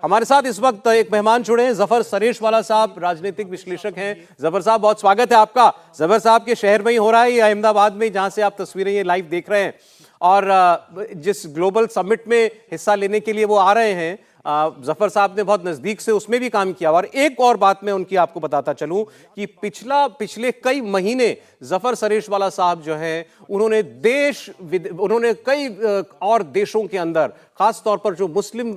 हमारे साथ इस वक्त एक मेहमान जुड़े हैं, जफर सरेशवाला साहब, राजनीतिक विश्लेषक हैं। जफर साहब, बहुत स्वागत है आपका। जफर साहब के शहर में ही हो रहा है, ये अहमदाबाद में, जहां से आप तस्वीरें ये लाइव देख रहे हैं। और जिस ग्लोबल समिट में हिस्सा लेने के लिए वो आ रहे हैं, जफर साहब ने बहुत नजदीक से उसमें भी काम किया। और एक और बात मैं उनकी आपको बताता चलूं कि पिछले कई महीने जफर सरेशवाला साहब जो हैं, उन्होंने कई और देशों के अंदर, खास तौर पर जो मुस्लिम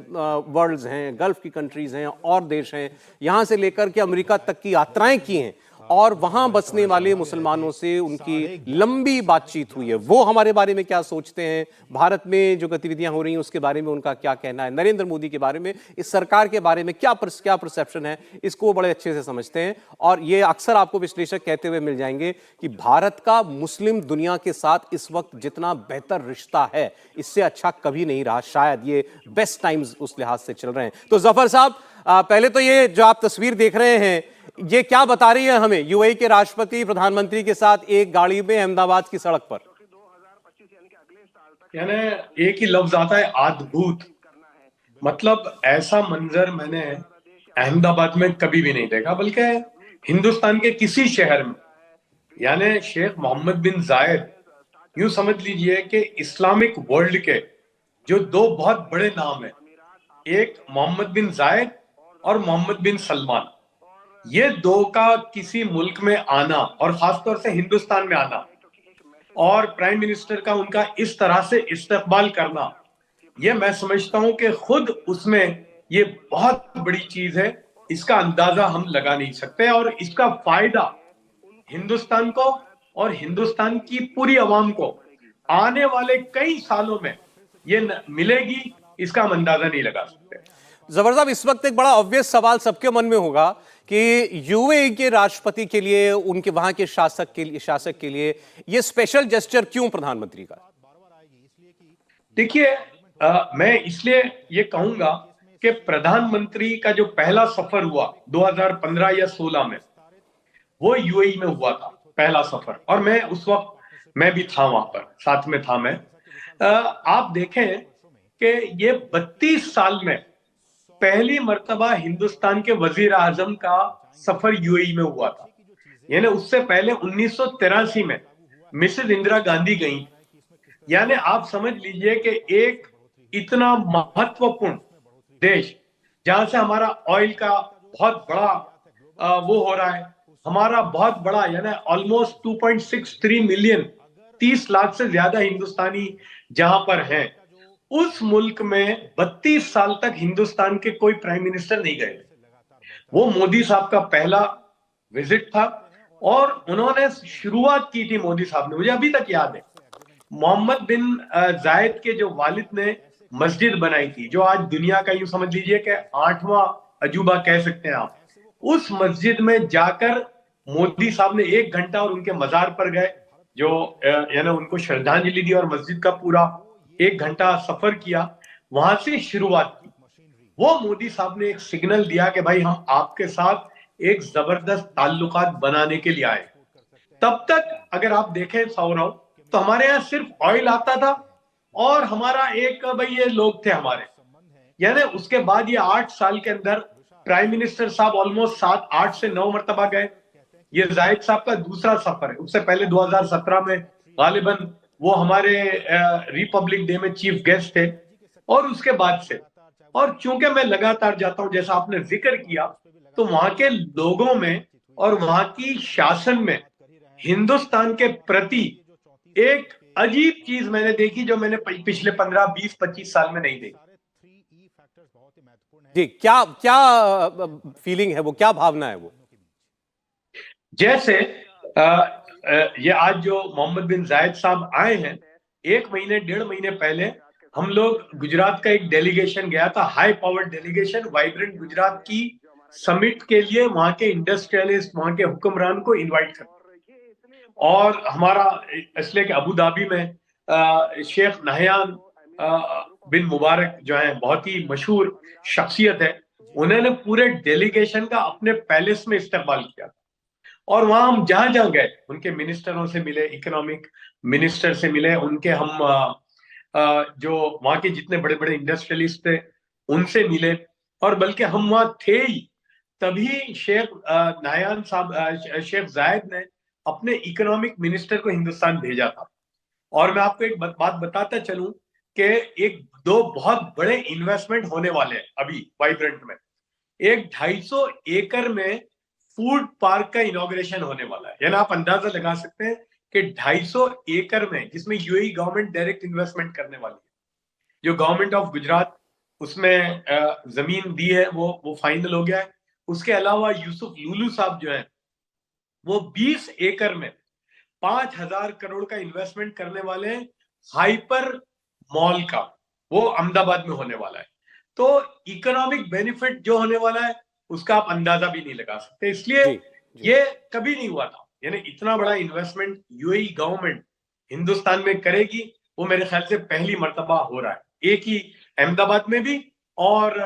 वर्ल्ड्स हैं, गल्फ की कंट्रीज हैं और देश हैं, यहां से लेकर के अमेरिका तक की यात्राएं की हैं और वहां बसने वाले मुसलमानों से उनकी लंबी बातचीत हुई है। वो हमारे बारे में क्या सोचते हैं, भारत में जो गतिविधियां हो रही हैं उसके बारे में उनका क्या कहना है, नरेंद्र मोदी के बारे में, इस सरकार के बारे में क्या परसेप्शन है, इसको वो बड़े अच्छे से समझते हैं। और ये अक्सर आपको विश्लेषक कहते हुए मिल जाएंगे कि भारत का मुस्लिम दुनिया के साथ इस वक्त जितना बेहतर रिश्ता है, इससे अच्छा कभी नहीं रहा। शायद ये बेस्ट टाइम्स उस लिहाज से चल रहे हैं। तो जफर साहब, पहले तो ये जो आप तस्वीर देख रहे हैं, ये क्या बता रही है हमें? यूएई के राष्ट्रपति प्रधानमंत्री के साथ एक गाड़ी में अहमदाबाद की सड़क पर, यानी एक ही लफ्ज आता है, अद्भुत। मतलब ऐसा मंजर मैंने अहमदाबाद में कभी भी नहीं देखा, बल्कि हिंदुस्तान के किसी शहर में। यानी शेख मोहम्मद बिन जायद, यूं समझ लीजिए कि इस्लामिक वर्ल्ड के जो दो बहुत बड़े नाम हैं, एक मोहम्मद बिन जायद और मोहम्मद बिन सलमान, ये दो का किसी मुल्क में आना और खासतौर से हिंदुस्तान में आना और प्राइम मिनिस्टर का उनका इस तरह से इस्तकबाल करना, ये मैं समझता हूं कि खुद उसमें ये बहुत बड़ी चीज है। इसका अंदाजा हम लगा नहीं सकते और इसका फायदा हिंदुस्तान को और हिंदुस्तान की पूरी आवाम को आने वाले कई सालों में ये मिलेगी, इसका हम अंदाजा नहीं लगा सकते। जफर साहब, इस वक्त एक बड़ा ऑब्वियस सवाल सबके मन में होगा कि यूएई के राष्ट्रपति के लिए, उनके वहां के शासक के लिए ये स्पेशल जेस्चर क्यों प्रधानमंत्री का? देखिए, मैं इसलिए ये कहूंगा कि प्रधानमंत्री का जो पहला सफर हुआ 2015 या 16 में, वो यूएई में हुआ था, पहला सफर। और मैं उस वक्त मैं भी था वहां पर, साथ में था मैं। आप देखें कि ये 32 साल में पहली मर्तबा हिंदुस्तान के वजीर आजम का सफर यूएई में हुआ था। यानी उससे पहले 1983 में मिसेस इंदिरा गांधी गई। यानी आप समझ लीजिए कि एक इतना महत्वपूर्ण देश, जहां से हमारा ऑयल का बहुत बड़ा वो हो रहा है, हमारा बहुत बड़ा, यानी ऑलमोस्ट 2.63 मिलियन, 30 लाख से ज्यादा हिंदुस्तानी जहां पर हैं, उस मुल्क में 32 साल तक हिंदुस्तान के कोई प्राइम मिनिस्टर नहीं गए। वो मोदी साहब का पहला विजिट था और उन्होंने शुरुआत की थी, मोदी साहब ने, मुझे अभी तक याद है, मोहम्मद बिन जायद के जो वालिद ने मस्जिद बनाई थी, जो आज दुनिया का यूं समझ लीजिए कि 8वां अजूबा कह सकते हैं आप। उस मस्जिद में जाकर मोदी साहब ने 1 घंटा और उनके मजार पर गए, जो यानी उनको श्रद्धांजलि दी और मस्जिद का पूरा 1 घंटा सफर किया। वहां से शुरुआत की। वो मोदी साहब ने एक सिग्नल दिया कि भाई हम आपके साथ एक जबरदस्त ताल्लुकात बनाने के लिए आए। तब तक अगर आप देखें सौरव, तो हमारे यहाँ सिर्फ ऑयल आता था और हमारा एक भाई ये लोग थे हमारे। यानी उसके बाद ये 8 साल के अंदर प्राइम मिनिस्टर साहब ऑलमोस्ट 7, 8 से 9 मरतबा गए। ये जाहिद साहब का दूसरा सफर है। उससे पहले 2017 में गालिबन वो हमारे रिपब्लिक डे में चीफ गेस्ट थे। और उसके बाद से, और चूंकि मैं लगातार जाता हूं, जैसा आपने जिक्र किया, तो वहां के लोगों में और वहां की शासन में हिंदुस्तान के प्रति एक अजीब चीज मैंने देखी, जो मैंने पिछले 15, 20, 25 साल में नहीं देखी। जी, क्या क्या फीलिंग है वो, क्या भावना है वो? जैसे ये आज जो मोहम्मद बिन जायद साहब आए हैं, 1 महीने 1.5 महीने पहले हम लोग, गुजरात का एक डेलीगेशन गया था, high power delegation, vibrant Gujarat की समिट के लिए। वहां के इंडस्ट्रियलिस्ट, वहां के हुक्मरान को इनवाइट कर, और हमारा इसलिए कि अबू धाबी में शेख नहयान बिन मुबारक जो है, बहुत ही मशहूर शख्सियत है, उन्होंने पूरे डेलीगेशन का अपने पैलेस में इस्तेमाल किया। और वहां हम जहां जहां गए, उनके मिनिस्टरों से मिले, इकोनॉमिक मिनिस्टर से मिले, उनके हम जो वहां के जितने बड़े बड़े इंडस्ट्रियलिस्ट थे उनसे मिले। और बल्कि हम वहां थे ही तभी शेख नायान साहब, शेख जायद ने अपने इकोनॉमिक मिनिस्टर को हिंदुस्तान भेजा था। और मैं आपको एक बात बताता चलूं कि एक दो बहुत बड़े इन्वेस्टमेंट होने वाले हैं अभी वाइब्रेंट में। एक 250 एकड़ में फूड पार्क का इनॉग्रेशन होने वाला है। यानी आप अंदाजा लगा सकते हैं कि 250 एकड़ में, जिसमें यूएई गवर्नमेंट डायरेक्ट इन्वेस्टमेंट करने वाली है। जो गवर्नमेंट ऑफ गुजरात उसमें जमीन दी है वो फाइनल हो गया है। उसके अलावा यूसुफ लूलू साहब जो है वो 20 एकड़ में 5,000 करोड़ का इन्वेस्टमेंट करने वाले हैं हाइपर मॉल का। वो अहमदाबाद में होने वाला है। तो इकोनॉमिक बेनिफिट जो होने वाला है उसका आप अंदाजा भी नहीं लगा सकते। इसलिए जी जी ये कभी नहीं हुआ था। यानी इतना बड़ा इन्वेस्टमेंट यूएई गवर्नमेंट हिंदुस्तान में करेगी वो मेरे ख्याल से पहली मर्तबा हो रहा है, एक ही अहमदाबाद में भी। और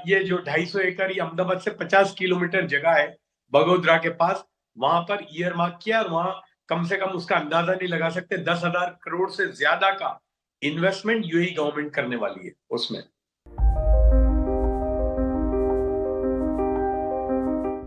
ये जो 250 एकड़ ये अहमदाबाद से 50 किलोमीटर जगह है बगोदरा के पास, वहां पर ईयर मार्क किया। और वहां कम से कम उसका अंदाजा नहीं लगा सकते 10,000 करोड़ से ज्यादा का इन्वेस्टमेंट यूएई गवर्नमेंट करने वाली है उसमें।